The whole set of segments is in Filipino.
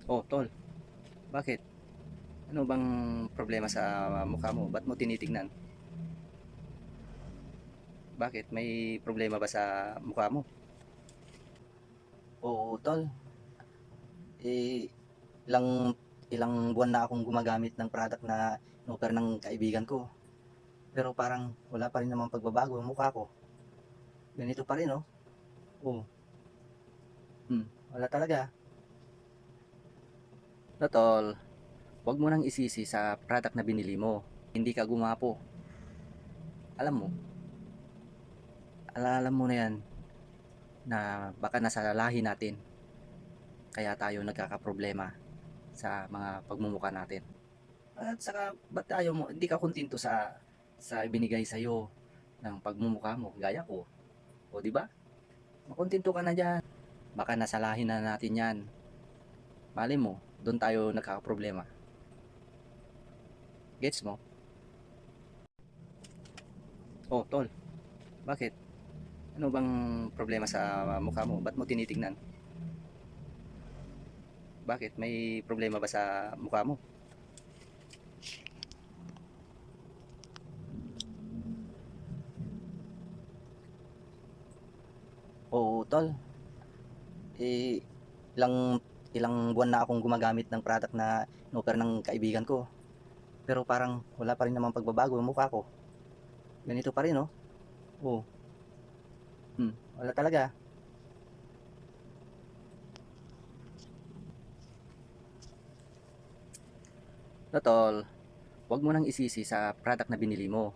Oh, tol, bakit? Ano bang problema sa mukha mo? Ba't mo tinitignan? Bakit? May problema ba sa mukha mo? Oo, tol. Eh, ilang ilang buwan na akong gumagamit ng product na in-offer ng kaibigan ko. Pero parang wala pa rin namang pagbabago ang mukha ko. Ganito pa rin, oh. Oh, wala talaga. No, tol, wag mo nang isisi sa product na binili mo. Hindi ka gumapo. Alam mo, alam mo na yan na baka nasa lahi natin. Kaya tayo nagkakaproblema sa mga pagmumukha natin. At saka, ba't tayo mo, hindi ka kontento sa ibinigay sa'yo ng pagmumukha mo, gaya ko. O, di ba? Makontento ka na dyan. Baka nasa lahi na natin yan. Mali mo, doon tayo nagkakaproblema. Gets mo? Oh, tol, bakit? Ano bang problema sa mukha mo? Ba't mo tinitignan? Bakit? May problema ba sa mukha mo? Oo, tol. Eh, ilang ilang buwan na akong gumagamit ng product na in-offer ng kaibigan ko. Pero parang wala pa rin namang pagbabago ang mukha ko. Ganito pa rin, oh. Oh, wala talaga. No, tol, wag mo nang isisi sa product na binili mo.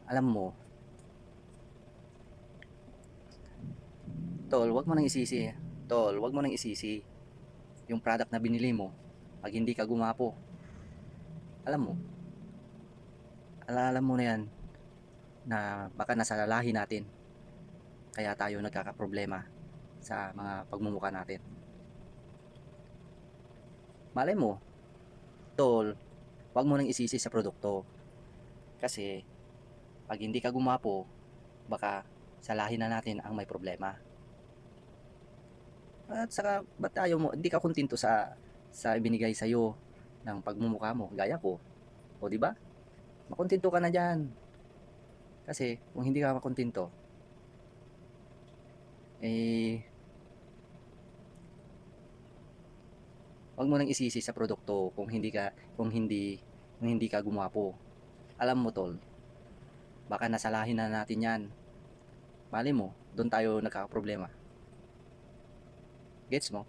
Alam mo, tol, wag mo nang isisi. Tol, wag mo nang isisi yung product na binili mo pag hindi ka gumapo. Alam mo, alam mo na yan na baka nasa lahi natin. Kaya tayo nagkakaproblema sa mga pagmumukha natin. Malay mo, tol, wag mo nang isisi sa produkto. Kasi pag hindi ka gumapo, baka sa lahi na natin ang may problema. At saka, ba't tayo mo, hindi ka kontento sa ibinigay sa'yo ng pagmumukha mo, gaya ko. O, di ba? Makontento ka na dyan. Kasi, kung hindi ka makontento, eh, wag mo nang isisi sa produkto kung hindi ka gumapo. Alam mo, tol, baka nasa lahi na natin yan. Mali mo, doon tayo nagkakaproblema. Gets mo?